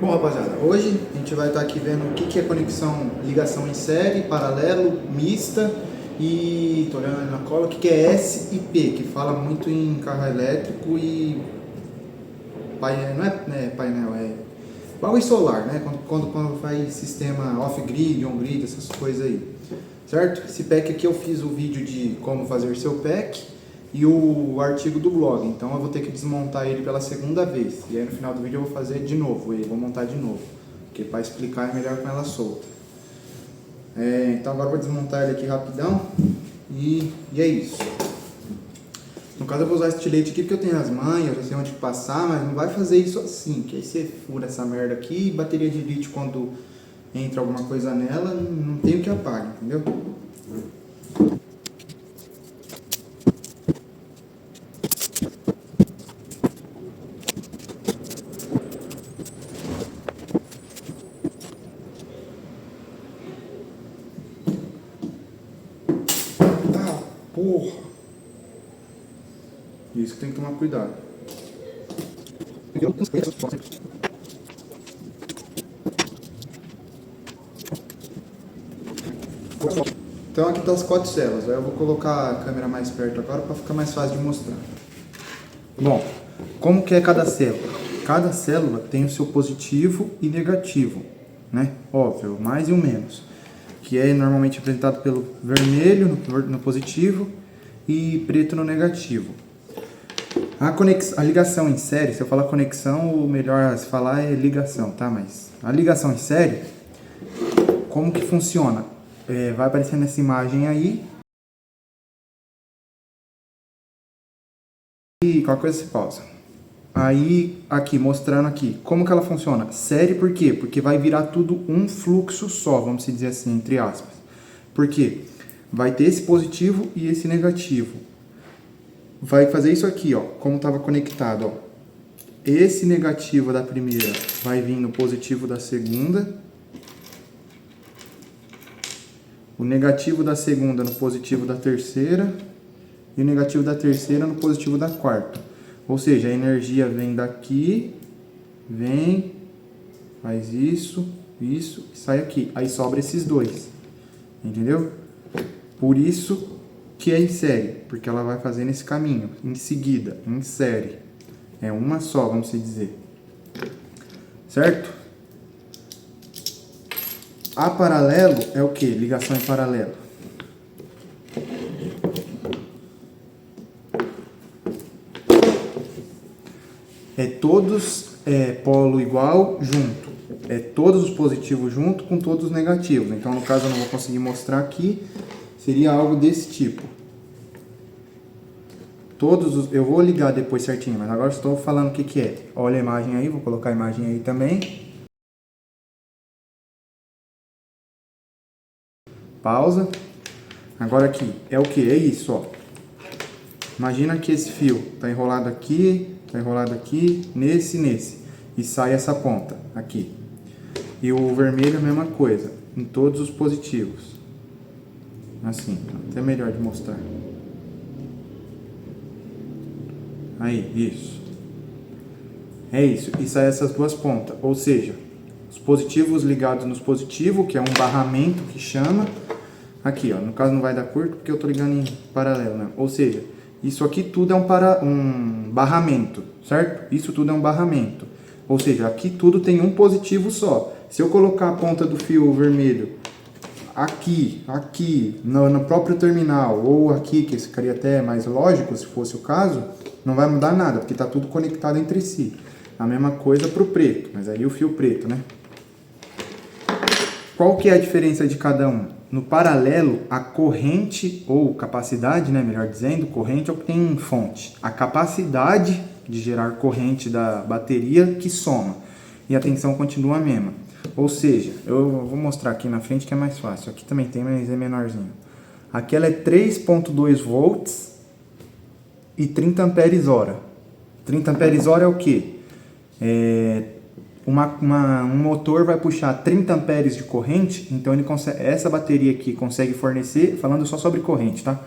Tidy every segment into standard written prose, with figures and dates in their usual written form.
Bom, rapaziada, hoje a gente vai estar aqui vendo o que é ligação em série, paralelo, mista e, tô olhando ali na cola, o que é S e P, que fala muito em carro elétrico e painel, não é, né, painel, é bagulho solar, né? Quando faz sistema off-grid, on-grid, essas coisas aí, certo? Esse pack aqui eu fiz o vídeo de como fazer seu pack e o artigo do blog, então eu vou ter que desmontar ele pela segunda vez, e aí no final do vídeo eu vou fazer de novo, e vou montar de novo, porque para explicar é melhor com ela solta. Então agora eu vou desmontar ele aqui rapidão, e é isso. No caso eu vou usar estilete aqui porque eu tenho as manhas, eu sei onde passar, mas não vai fazer isso assim, que aí você fura essa merda aqui, e bateria de lítio quando entra alguma coisa nela, não tem o que apague, entendeu? Tá, porra! Isso que tem que tomar cuidado. Então aqui estão as 4 células. Aí eu vou colocar a câmera mais perto agora para ficar mais fácil de mostrar. Bom, como que é cada célula? Cada célula tem o seu positivo e negativo, né? Óbvio, o mais e o menos. Que é normalmente representado pelo vermelho no positivo e preto no negativo. A ligação em série, se eu falar conexão, o melhor se falar é ligação, tá? Mas a ligação em série, como que funciona? Vai aparecendo essa imagem aí. E qualquer coisa você pausa. Aí, aqui, mostrando aqui, como que ela funciona? Série por quê? Porque vai virar tudo um fluxo só, vamos dizer assim, entre aspas. Por quê? Vai ter esse positivo e esse negativo. Vai fazer isso aqui, ó, como estava conectado, ó. Esse negativo da primeira vai vir no positivo da segunda. O negativo da segunda no positivo da terceira. E o negativo da terceira no positivo da quarta. Ou seja, a energia vem daqui, vem, faz isso, isso, e sai aqui. Aí sobra esses dois. Entendeu? Por isso que é em série, porque ela vai fazendo esse caminho, em seguida, em série. É uma só, vamos dizer. Certo? A paralelo é o que? Ligação em paralelo. É todos polo igual junto. É todos os positivos junto com todos os negativos. Então, no caso, eu não vou conseguir mostrar aqui. Seria algo desse tipo. Eu vou ligar depois certinho, mas agora estou falando o que é. Olha a imagem aí, vou colocar a imagem aí também. Pausa. Agora aqui, é o que? É isso, ó. Imagina que esse fio está enrolado aqui, nesse. E sai essa ponta aqui. E o vermelho é a mesma coisa, em todos os positivos. Assim, até melhor de mostrar. Aí, isso. É isso, e sai essas duas pontas. Ou seja, os positivos ligados nos positivos, que é um barramento que chama. Aqui, ó, no caso não vai dar curto porque eu estou ligando em paralelo, né? Ou seja, isso aqui tudo é um barramento, certo? Isso tudo é um barramento. Ou seja, aqui tudo tem um positivo só. Se eu colocar a ponta do fio vermelho aqui, no próprio terminal, ou aqui, que ficaria até mais lógico se fosse o caso, não vai mudar nada, porque está tudo conectado entre si. A mesma coisa para o preto, mas aí o fio preto, né? Qual que é a diferença de cada um? No paralelo, a corrente, ou capacidade, né, melhor dizendo, corrente é o que tem fonte. A capacidade de gerar corrente da bateria que soma. E a tensão continua a mesma. Ou seja, eu vou mostrar aqui na frente que é mais fácil. Aqui também tem, mas é menorzinho. Aqui ela é 3.2 volts e 30 amperes hora. 30 amperes hora é o quê? Um motor vai puxar 30 amperes de corrente, então ele consegue, essa bateria aqui consegue fornecer, falando só sobre corrente, tá?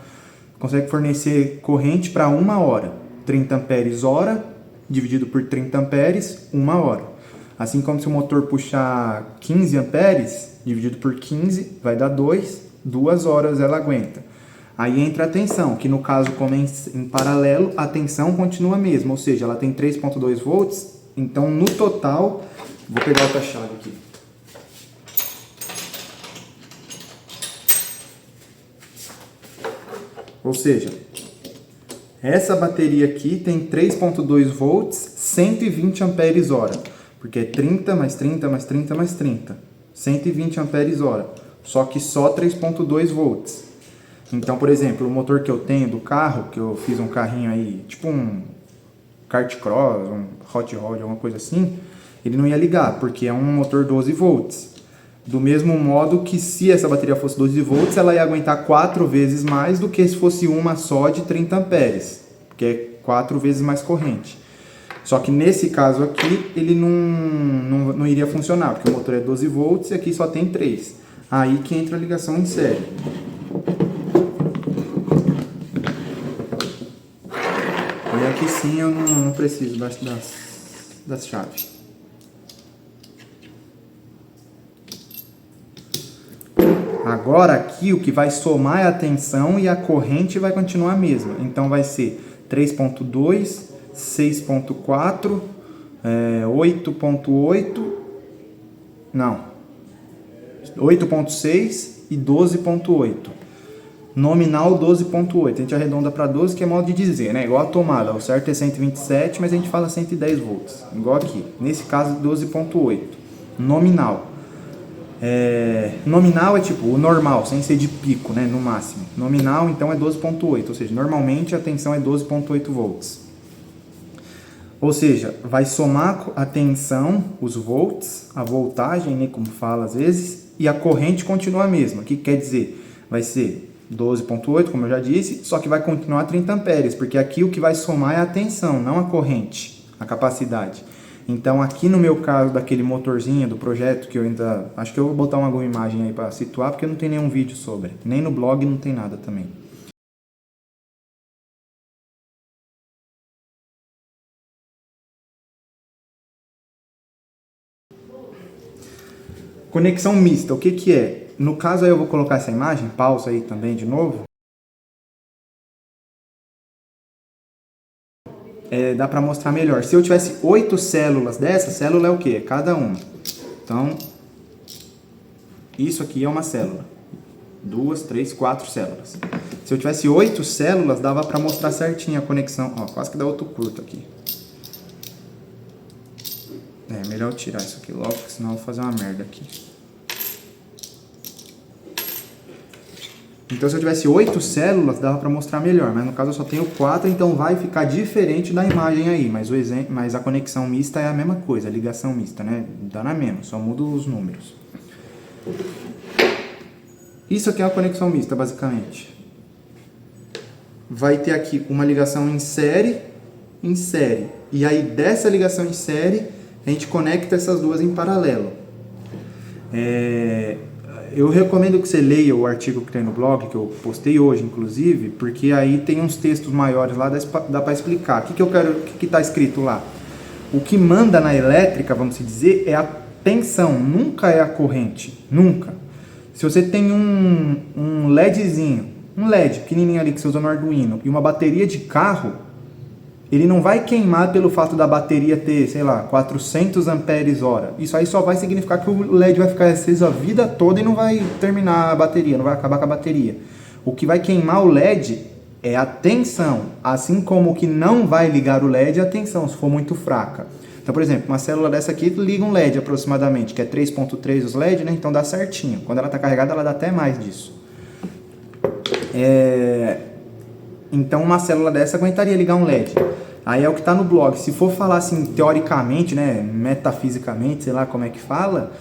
Consegue fornecer corrente para 1 hora. 30 amperes hora, dividido por 30 amperes, 1 hora. Assim como se o motor puxar 15 amperes, dividido por 15, vai dar 2 horas ela aguenta. Aí entra a tensão, que no caso, como é em paralelo, a tensão continua a mesma, ou seja, ela tem 3.2 volts, então no total, vou pegar outra chave aqui. Ou seja, essa bateria aqui tem 3.2 volts, 120 amperes hora, porque é 30 mais 30 mais 30 mais 30, 120 amperes hora, só que só 3.2 volts. Então, por exemplo, o motor que eu tenho do carro, que eu fiz um carrinho aí, tipo um kart cross, um hot rod, alguma coisa assim, ele não ia ligar, porque é um motor 12 volts. Do mesmo modo que se essa bateria fosse 12 volts, ela ia aguentar 4 vezes mais do que se fosse uma só de 30 amperes, que é 4 vezes mais corrente. Só que nesse caso aqui, ele não iria funcionar, porque o motor é 12 volts e aqui só tem 3. Aí que entra a ligação em série. E aqui sim eu não preciso das chaves. Agora aqui o que vai somar é a tensão e a corrente vai continuar a mesma. Então vai ser 3.2, 6.4, 8.8, não, 8.6 e 12.8. Nominal 12.8. A gente arredonda para 12, que é modo de dizer, né? Igual a tomada. O certo é 127, mas a gente fala 110 volts. Igual aqui. Nesse caso, 12.8. Nominal. Nominal é tipo o normal, sem ser de pico, né? No máximo. Nominal, então, é 12.8. Ou seja, normalmente a tensão é 12.8 volts. Ou seja, vai somar a tensão, os volts, a voltagem, né? Como fala às vezes, e a corrente continua a mesma. O que quer dizer? Vai ser 12.8, como eu já disse, só que vai continuar 30 amperes, porque aqui o que vai somar é a tensão, não a corrente, a capacidade. Então aqui no meu caso daquele motorzinho do projeto, que eu ainda, acho que eu vou botar alguma imagem aí para situar, porque não tem nenhum vídeo sobre, nem no blog não tem nada também. Conexão mista, o que que é? No caso aí eu vou colocar essa imagem, pausa aí também de novo. Dá para mostrar melhor. Se eu tivesse 8 células dessa, célula é o quê? Cada uma. Então, isso aqui é uma célula. 2, 3, 4 células. Se eu tivesse 8 células, dava para mostrar certinho a conexão. Ó, quase que dá outro curto aqui. É melhor eu tirar isso aqui logo, porque senão eu vou fazer uma merda aqui. Então, se eu tivesse 8 células, dava para mostrar melhor. Mas no caso eu só tenho 4, então vai ficar diferente da imagem aí. Mas a conexão mista é a mesma coisa, a ligação mista, né? Dá na mesma, só muda os números. Isso aqui é a conexão mista, basicamente. Vai ter aqui uma ligação em série. E aí, dessa ligação em série, a gente conecta essas duas em paralelo. Eu recomendo que você leia o artigo que tem no blog, que eu postei hoje, inclusive, porque aí tem uns textos maiores lá, dá para explicar. O que está escrito lá? O que manda na elétrica, vamos dizer, é a tensão, nunca é a corrente, nunca. Se você tem um LEDzinho, um LED pequenininho ali que você usa no Arduino, e uma bateria de carro, ele não vai queimar pelo fato da bateria ter, sei lá, 400 amperes hora. Isso aí só vai significar que o LED vai ficar aceso a vida toda e não vai terminar a bateria, não vai acabar com a bateria. O que vai queimar o LED é a tensão, assim como o que não vai ligar o LED é a tensão, se for muito fraca. Então, por exemplo, uma célula dessa aqui liga um LED aproximadamente, que é 3.3 os LED, né? Então dá certinho. Quando ela está carregada, ela dá até mais disso. Então uma célula dessa aguentaria ligar um LED. Aí é o que está no blog. Se for falar assim, teoricamente, né, metafisicamente, sei lá como é que fala,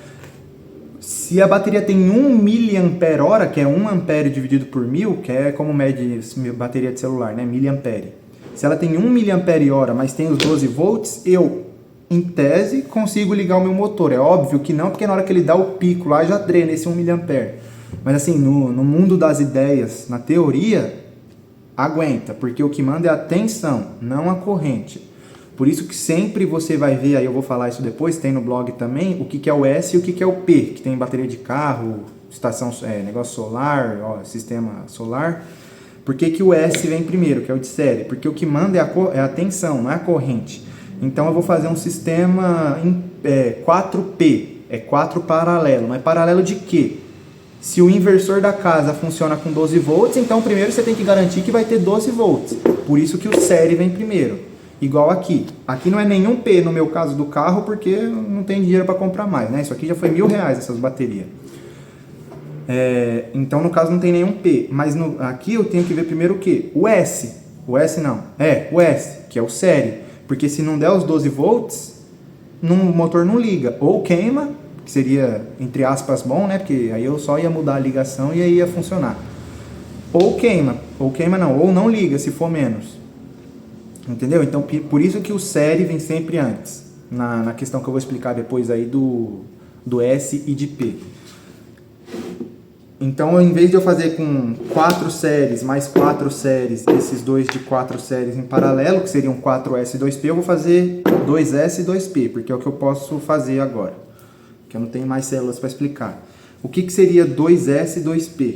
se a bateria tem 1 mAh, que é 1 ampere dividido por 1000, que é como mede bateria de celular, né, miliampere. Se ela tem 1 mAh, mas tem os 12 volts, eu, em tese, consigo ligar o meu motor. É óbvio que não, porque na hora que ele dá o pico lá, já drena esse 1 mAh. Mas assim, no mundo das ideias, na teoria, aguenta, porque o que manda é a tensão, não a corrente. Por isso que sempre você vai ver, aí eu vou falar isso depois, tem no blog também, o que é o S e o que é o P, que tem bateria de carro, estação, negócio solar, ó, sistema solar. Por que o S vem primeiro, que é o de série? Porque o que manda é a tensão, não é a corrente. Então eu vou fazer um sistema 4P, é 4 paralelo. Mas paralelo de quê? Se o inversor da casa funciona com 12 volts, então primeiro você tem que garantir que vai ter 12 volts. Por isso que o série vem primeiro. Igual aqui. Aqui não é nenhum P no meu caso do carro, porque não tem dinheiro para comprar mais, né? Isso aqui já foi R$1.000 essas baterias. Então no caso não tem nenhum P, mas aqui eu tenho que ver primeiro o que? O S. O S não. O S, que é o série. Porque se não der os 12 volts, o motor não liga. Ou queima, que seria, entre aspas, bom, né? Porque aí eu só ia mudar a ligação e aí ia funcionar. Ou queima não, ou não liga se for menos. Entendeu? Então por isso que o série vem sempre antes. Na questão que eu vou explicar depois aí do S e de P. Então, em vez de eu fazer com 4 séries mais 4 séries, esses dois de 4 séries em paralelo, que seriam 4S e 2P, eu vou fazer 2S e 2P, porque é o que eu posso fazer agora, que eu não tenho mais células para explicar. O que seria 2S e 2P?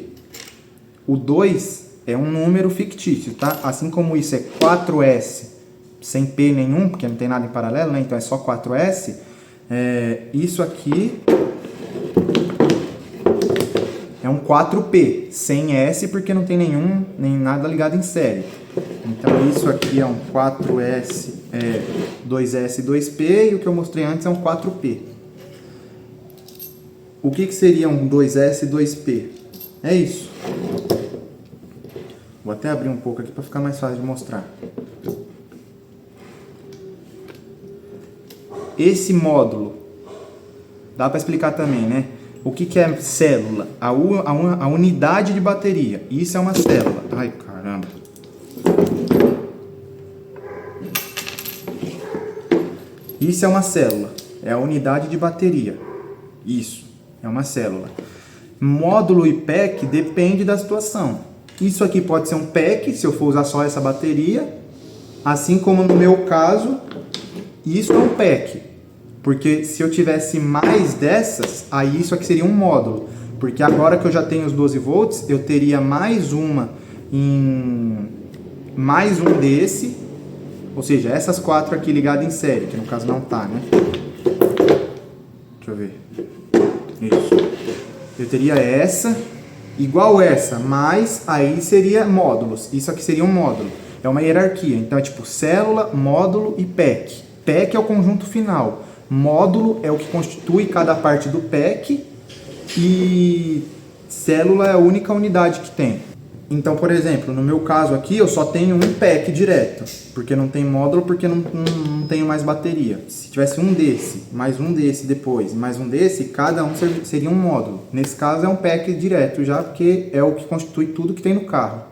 O 2 é um número fictício, tá? Assim como isso é 4S sem P nenhum, porque não tem nada em paralelo, né? Então é só 4S. Isso aqui é um 4P, sem S, porque não tem nem nada ligado em série. Então isso aqui é um 4S, 2S e 2P, e o que eu mostrei antes é um 4P. O que seria um 2S e 2P? É isso. Vou até abrir um pouco aqui para ficar mais fácil de mostrar. Esse módulo, dá para explicar também, né? O que é célula? A unidade de bateria. Isso é uma célula. Ai, caramba. Isso é uma célula. É a unidade de bateria. Isso. É uma célula. Módulo e pack depende da situação. Isso aqui pode ser um pack, se eu for usar só essa bateria. Assim como no meu caso, isso é um pack. Porque se eu tivesse mais dessas, aí isso aqui seria um módulo. Porque agora que eu já tenho os 12 volts, eu teria mais um desse. Ou seja, essas 4 aqui ligadas em série, que no caso não tá, né? Deixa eu ver. Isso. Eu teria essa, igual essa, mas aí seria módulos. Isso aqui seria um módulo. É uma hierarquia. Então é tipo célula, módulo e pack. Pack é o conjunto final. Módulo é o que constitui cada parte do pack e célula é a única unidade que tem. Então, por exemplo, no meu caso aqui eu só tenho um pack direto, porque não tem módulo, porque não tenho mais bateria. Se tivesse um desse, mais um desse depois, mais um desse, cada um seria um módulo. Nesse caso é um pack direto já, porque é o que constitui tudo que tem no carro.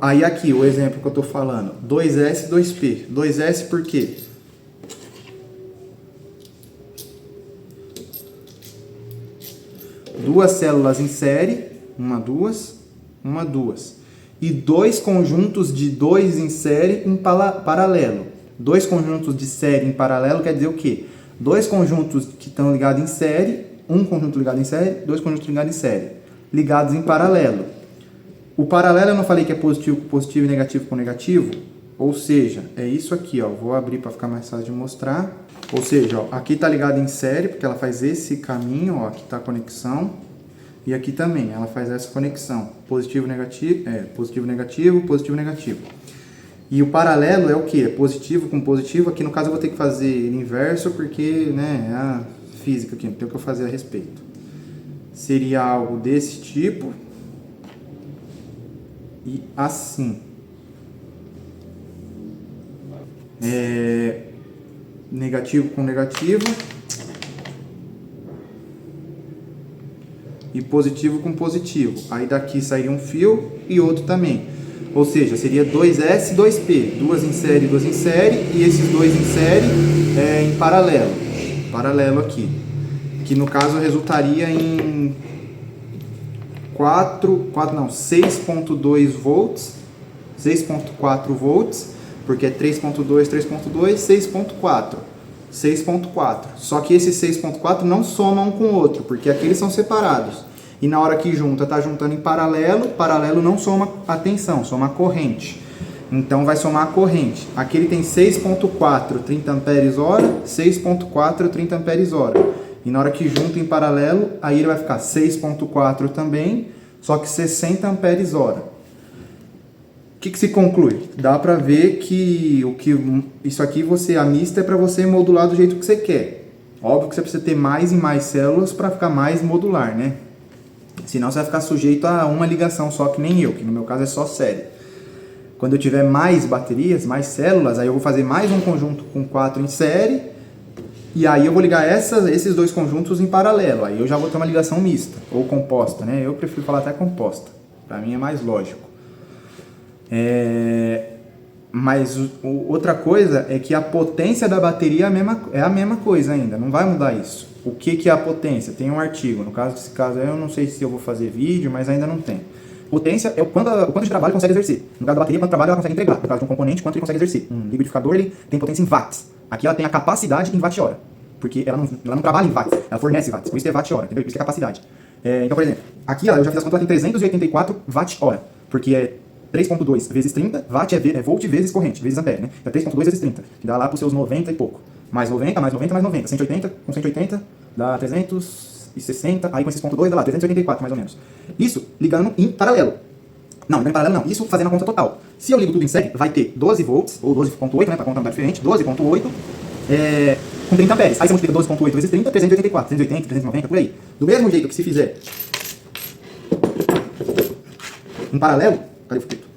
Aí aqui o exemplo que eu estou falando, 2S e 2P. 2S por quê? Duas células em série, uma, duas, e dois conjuntos de 2 em série em paralelo. Dois conjuntos de série em paralelo quer dizer o quê? Dois conjuntos que estão ligados em série, um conjunto ligado em série, dois conjuntos ligados em série, ligados em paralelo. O paralelo eu não falei que é positivo com positivo e negativo com negativo? Ou seja, é isso aqui, ó. Vou abrir para ficar mais fácil de mostrar. Ou seja, ó, aqui está ligado em série, porque ela faz esse caminho, ó, aqui está a conexão. E aqui também, ela faz essa conexão. Positivo, negativo, positivo, negativo, positivo, negativo. E o paralelo é o que? É positivo com positivo. Aqui no caso eu vou ter que fazer inverso, porque, né, é a física aqui, não tem o que eu fazer a respeito. Seria algo desse tipo. E assim. Negativo com negativo e positivo com positivo. Aí daqui sairia um fio e outro também. Ou seja, seria 2S e 2P. Duas em série e esses dois em série em paralelo. Paralelo aqui. Que no caso resultaria em 6.2 volts, 6.4 volts, porque é 3.2, 3.2, 6.4. 6.4. Só que esses 6.4 não somam um com o outro, porque aqueles são separados. E na hora que junta, tá juntando em paralelo, paralelo não soma a tensão, soma a corrente. Então vai somar a corrente. Aqui ele tem 6.4 30 amperes hora, 6.4 30 amperes hora. E na hora que junta em paralelo, aí ele vai ficar 6.4 também, só que 60 amperes hora. O que se conclui? Dá para ver que isso aqui a mista é para você modular do jeito que você quer. Óbvio que você precisa ter mais e mais células para ficar mais modular, né? Senão você vai ficar sujeito a uma ligação só, que nem eu, que no meu caso é só série. Quando eu tiver mais baterias, mais células, aí eu vou fazer mais um conjunto com 4 em série, e aí eu vou ligar esses dois conjuntos em paralelo. Aí eu já vou ter uma ligação mista, ou composta, né? Eu prefiro falar até composta, para mim é mais lógico. Mas outra coisa é que a potência da bateria é a mesma coisa ainda, não vai mudar isso. O que é a potência? Tem um artigo, no caso desse caso eu não sei se eu vou fazer vídeo, mas ainda não tem. Potência é o quanto de trabalho consegue exercer. No caso da bateria, quanto trabalho ela consegue entregar. No caso de um componente, quanto ele consegue exercer. Um liquidificador ele tem potência em watts. Aqui ela tem a capacidade em watt-hora, porque ela não trabalha em watts, ela fornece watts, por isso que é watt-hora, entendeu? Por isso que é capacidade. Então, por exemplo, aqui eu já fiz as contas, ela tem 384 watt-hora, porque é 3.2 vezes 30, watt é volt vezes corrente, vezes ampere, né? Então 3.2 vezes 30, que dá lá para os seus 90 e pouco. Mais 90, mais 90, mais 90. 180 com 180 dá 360, aí com esses ponto 2 dá lá 384 mais ou menos. Isso ligando em paralelo. Não em paralelo não, isso fazendo a conta total. Se eu ligo tudo em série, vai ter 12 volts, ou 12.8, né, para contar um lugar diferente, 12.8, com 30 amperes. Aí você multiplica 12.8 vezes 30, 384, 380, 390, por aí. Do mesmo jeito que se fizer em paralelo, cadê o foguete?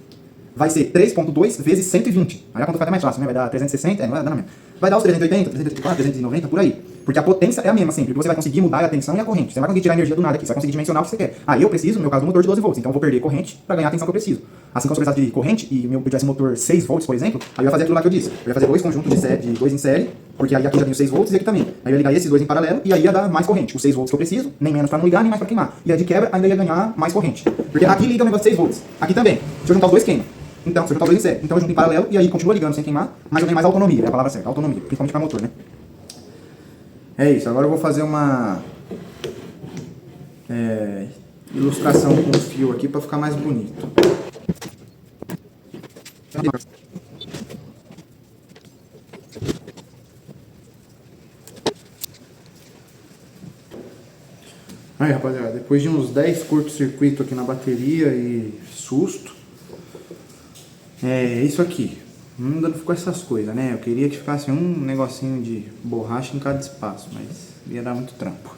Vai ser 3.2 vezes 120. Aí a conta fica até mais fácil, né? Vai dar 360, não vai dar não mesmo. Vai dar os 380, 384, 390, por aí. Porque a potência é a mesma sempre. Você vai conseguir mudar a tensão e a corrente. Você não vai conseguir tirar energia do nada aqui. Você vai conseguir dimensionar o que você quer. Eu preciso, no meu caso, um motor de 12 volts. Então eu vou perder corrente para ganhar a tensão que eu preciso. Assim como se eu precisasse de corrente e eu tivesse um motor 6 volts, por exemplo, aí eu ia fazer aquilo lá que eu disse. Eu ia fazer dois conjuntos de 2 em série, porque aí aqui já tem os 6 volts e aqui também. Aí eu ia ligar esses dois em paralelo e aí ia dar mais corrente. Os 6 volts que eu preciso, nem menos para não ligar, nem mais para queimar. E aí de quebra ainda ia ganhar mais corrente. Porque aqui liga o negócio de 6 volts. Aqui também. Se eu juntar os dois, queima. Então, se eu juntar os dois em série, então eu junto em paralelo e aí continua ligando sem queimar, mas eu tenho mais autonomia, é a palavra certa, autonomia, principalmente para motor, né? É isso, agora eu vou fazer uma ilustração com o fio aqui para ficar mais bonito. Aí, rapaziada, depois de uns 10 curto-circuito aqui na bateria e susto, isso aqui. Ainda não ficou essas coisas, né? Eu queria que ficasse um negocinho de borracha em cada espaço, mas ia dar muito trampo.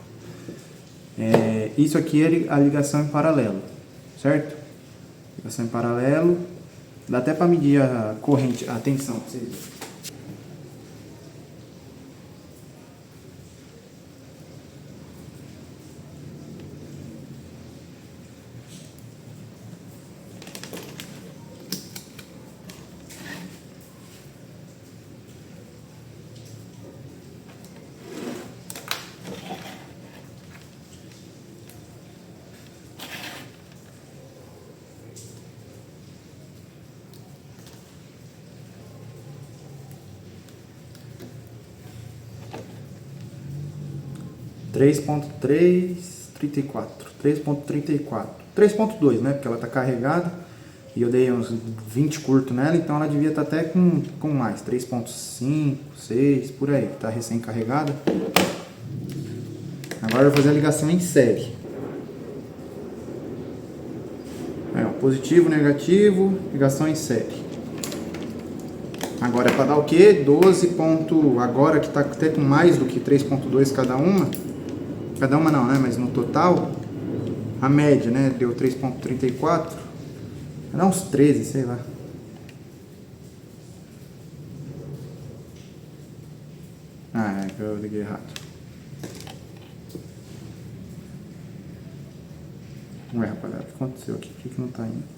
Isso aqui é a ligação em paralelo, certo? Ligação em paralelo. Dá até para medir a corrente, a tensão, pra vocês verem. Três ponto 3.2, né? Porque ela tá carregada e eu dei uns 20 curto nela, então ela devia estar até com mais, 3.5, 6, por aí, tá recém carregada. Agora eu vou fazer a ligação em série. Positivo, negativo, ligação em série. Agora é para dar o quê? 12 ponto, agora que tá até com mais do que 3.2 cada uma. Cada uma não, né? Mas no total, a média, né? Deu 3.34. Vai dar uns 13, sei lá. Eu liguei errado. Ué, rapaziada, o que aconteceu aqui? Por que não tá indo?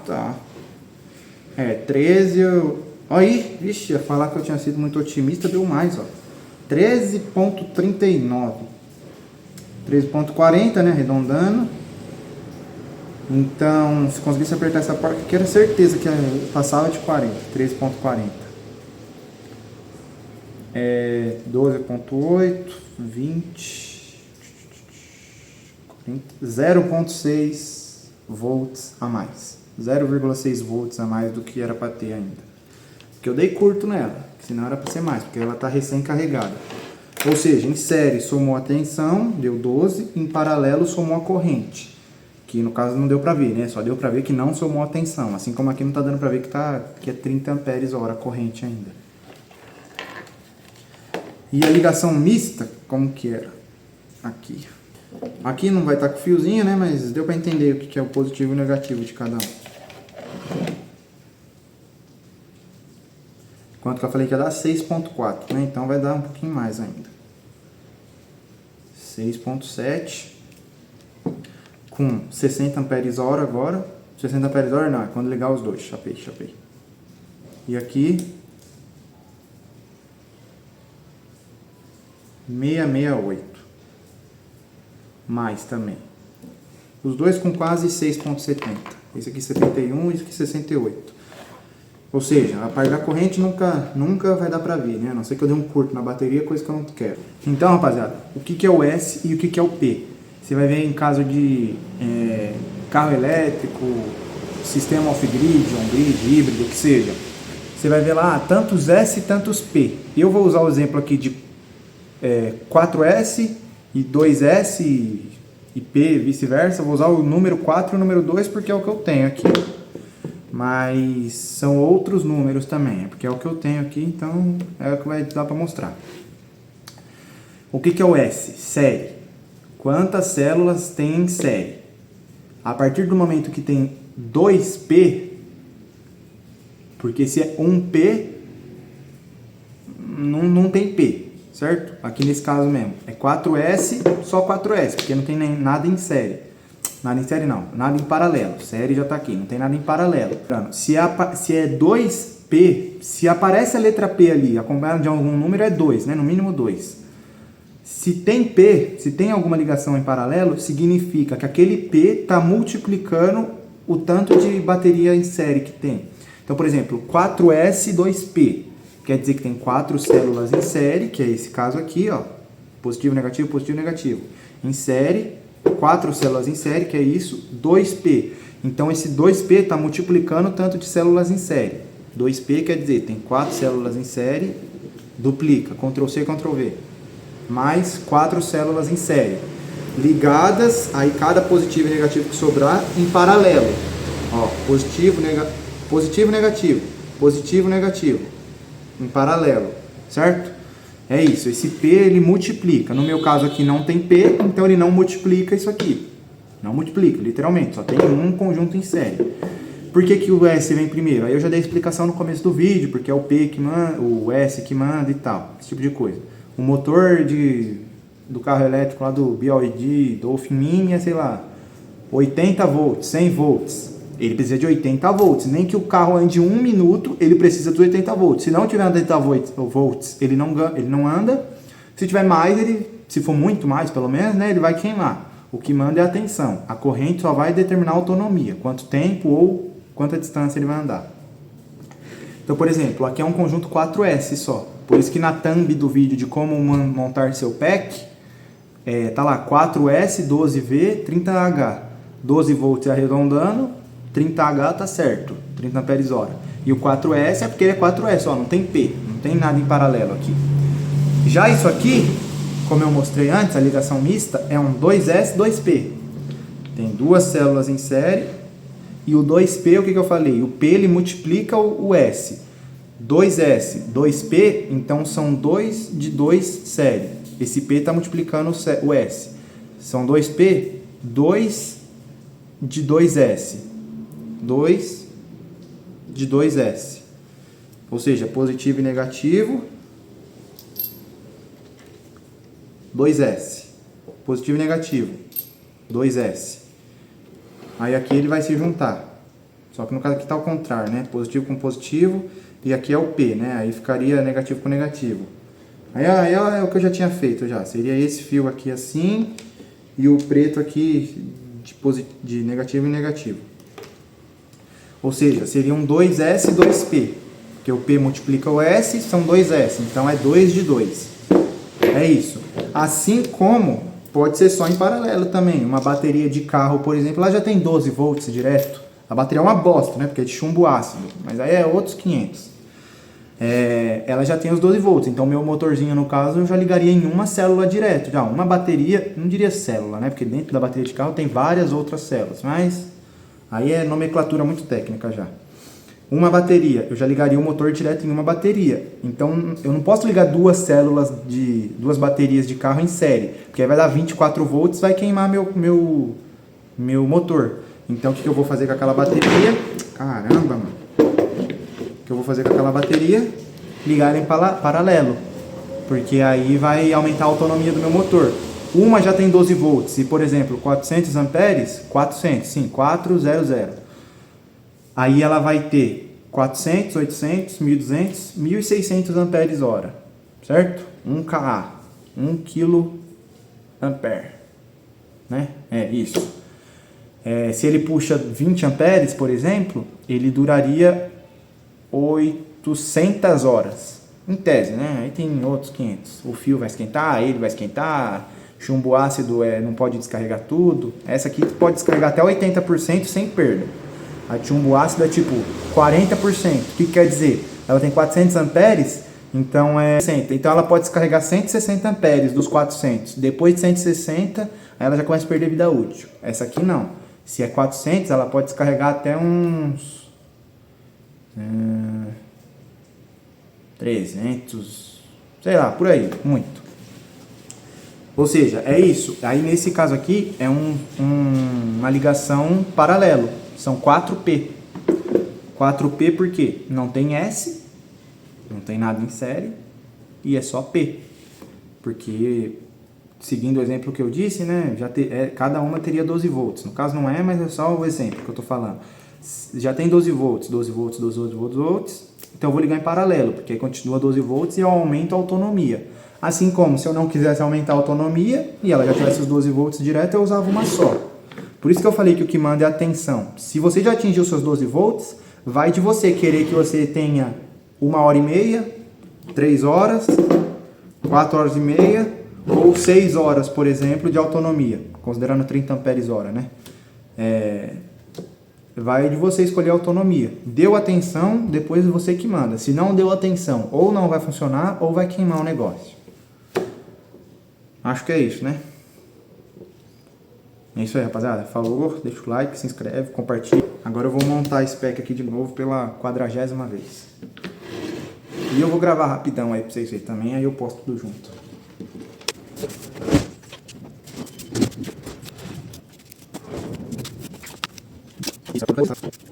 Tá. 13 Aí, vixe, ia falar que eu tinha sido muito otimista, deu mais, ó. 13,39. 13,40, né? Arredondando. Então, se conseguisse apertar essa parte, que era certeza que passava de 40. 13,40. 12,8, 20, 0,6 volts a mais. 0,6 volts a mais do que era para ter ainda. Porque eu dei curto nela, senão era para ser mais, porque ela está recém-carregada. Ou seja, em série somou a tensão, deu 12, em paralelo somou a corrente, que no caso não deu para ver, né? Só deu para ver que não somou a tensão, assim como aqui não está dando para ver que é 30 amperes hora a corrente ainda. E a ligação mista, como que era? Aqui. Aqui não vai estar com fiozinho, né? Mas deu para entender o que é o positivo e o negativo de cada um. Quanto que eu falei que ia dar? 6,4, né? Então vai dar um pouquinho mais ainda. 6,7 com 60 amperes hora agora. 60 amperes hora não, é quando ligar os dois. Chapei. E aqui 668. Mais também. Os dois com quase 6,70. Esse aqui 71 e esse aqui 68. Ou seja, a parte da corrente nunca vai dar pra ver, né? A não ser que eu dê um curto na bateria, coisa que eu não quero. Então, rapaziada, o que é o S e o que é o P? Você vai ver em caso de carro elétrico, sistema off-grid, on-grid, híbrido, o que seja. Você vai ver lá tantos S e tantos P. Eu vou usar o exemplo aqui de 4S e 2S e P, vice-versa. Vou usar o número 4 e o número 2 porque é o que eu tenho aqui. Mas são outros números também, porque é o que eu tenho aqui, então é o que vai dar para mostrar. O que é o S? Série. Quantas células tem em série? A partir do momento que tem 2P, porque se é 1P, não tem P, certo? Aqui nesse caso mesmo, é 4S, só 4S, porque não tem nem nada em série. Nada em série não, nada em paralelo. Série já está aqui, não tem nada em paralelo. Se é 2P, se aparece a letra P ali, acompanhado de algum número, é 2, né? No mínimo 2. Se tem P, se tem alguma ligação em paralelo, significa que aquele P está multiplicando o tanto de bateria em série que tem. Então, por exemplo, 4S 2P, quer dizer que tem 4 células em série, que é esse caso aqui, ó, positivo, negativo, em série, 4 células em série, que é isso, 2P. Então, esse 2P está multiplicando o tanto de células em série. 2P quer dizer, tem 4 células em série, duplica, Ctrl+C, Ctrl+V. Mais 4 células em série. Ligadas, aí cada positivo e negativo que sobrar, em paralelo. Ó, positivo, negativo. Em paralelo, certo? É isso, esse P ele multiplica. No meu caso aqui não tem P, então ele não multiplica isso aqui. Não multiplica, literalmente, só tem um conjunto em série. Por que o S vem primeiro? Aí eu já dei a explicação no começo do vídeo, porque é o P que manda, o S que manda e tal, esse tipo de coisa. O motor do carro elétrico lá do BYD, Dolphin Mini é, sei lá, 80 volts, 100 volts. Ele precisa de 80 volts, nem que o carro ande 1 minuto, ele precisa dos 80 volts. Se não tiver 80 volts, ele não anda. Se tiver mais, se for muito mais pelo menos, né, ele vai queimar. O que manda é a tensão. A corrente só vai determinar a autonomia, quanto tempo ou quanta distância ele vai andar. Então, por exemplo, aqui é um conjunto 4S só. Por isso que na thumb do vídeo de como montar seu pack, tá lá 4S, 12V, 30H. 12 volts arredondando, 30H tá certo, 30 amperes hora. E o 4S é porque ele é 4S, ó, não tem P, não tem nada em paralelo aqui. Já isso aqui, como eu mostrei antes, a ligação mista é um 2S, 2P. Tem duas células em série e o 2P, o que eu falei? O P ele multiplica o S. 2S, 2P, então são 2 de 2 série. Esse P está multiplicando o S. São 2P, 2 de 2S. 2 de 2S. Ou seja, positivo e negativo. 2S. Positivo e negativo. 2S. Aí aqui ele vai se juntar. Só que no caso aqui está ao contrário, né? Positivo com positivo. e aqui é o P, né? Aí ficaria negativo com negativo. Aí é o que eu já tinha feito já. Seria esse fio aqui assim e o preto aqui de negativo em negativo. Ou seja, seriam 2S e 2P. Porque o P multiplica o S, são 2S. Então é 2 de 2. É isso. Assim como pode ser só em paralelo também. Uma bateria de carro, por exemplo, ela já tem 12 volts direto. A bateria é uma bosta, né? Porque é de chumbo ácido. Mas aí é outros 500. Ela já tem os 12 volts. Então meu motorzinho, no caso, eu já ligaria em uma célula direto. Já uma bateria, não diria célula, né? Porque dentro da bateria de carro tem várias outras células. Mas aí é nomenclatura muito técnica já. Uma bateria, eu já ligaria o motor direto em uma bateria. Então eu não posso ligar duas baterias de carro em série, porque aí vai dar 24 volts, vai queimar meu motor. Então o que eu vou fazer com aquela bateria? Caramba, mano. O que eu vou fazer com aquela bateria? Ligar em paralelo, porque aí vai aumentar a autonomia do meu motor. Uma já tem 12 volts e, por exemplo, 400 amperes, 400. Aí ela vai ter 400, 800, 1200, 1600 amperes hora, certo? 1 kA, 1 kA, né? É isso. Se ele puxa 20 amperes, por exemplo, ele duraria 800 horas, em tese, né? Aí tem outros 500. O fio vai esquentar, ele vai esquentar, chumbo ácido não pode descarregar tudo. Essa aqui pode descarregar até 80% sem perda. A chumbo ácido é tipo 40%. O que quer dizer? Ela tem 400 amperes, então é 60. Então ela pode descarregar 160 amperes dos 400. Depois de 160, aí ela já começa a perder vida útil. Essa aqui não. Se é 400, ela pode descarregar até uns 300, sei lá, por aí, muito. Ou seja, é isso. Aí nesse caso aqui é uma ligação paralelo. São 4P. 4P porque não tem S, não tem nada em série, e é só P. Porque, seguindo o exemplo que eu disse, né, cada uma teria 12 volts. No caso não é, mas é só o exemplo que eu estou falando. Já tem 12 volts, 12 volts, 12 volts, 12 volts. Então eu vou ligar em paralelo, porque aí continua 12 volts e eu aumento a autonomia. Assim como se eu não quisesse aumentar a autonomia e ela já tivesse os 12 volts direto, eu usava uma só. Por isso que eu falei que o que manda é a tensão. Se você já atingiu seus 12 volts, vai de você querer que você tenha 1h30, 3 horas, 4 horas e meia ou 6 horas, por exemplo, de autonomia, considerando 30 amperes hora, né? Vai de você escolher a autonomia. Deu atenção, depois você que manda. Se não deu atenção, ou não vai funcionar, ou vai queimar o negócio. Acho que é isso, né? É isso aí, rapaziada. Falou, deixa o like, se inscreve, compartilha. Agora eu vou montar esse pack aqui de novo pela 40ª vez. E eu vou gravar rapidão aí pra vocês verem também, aí eu posto tudo junto. Isso é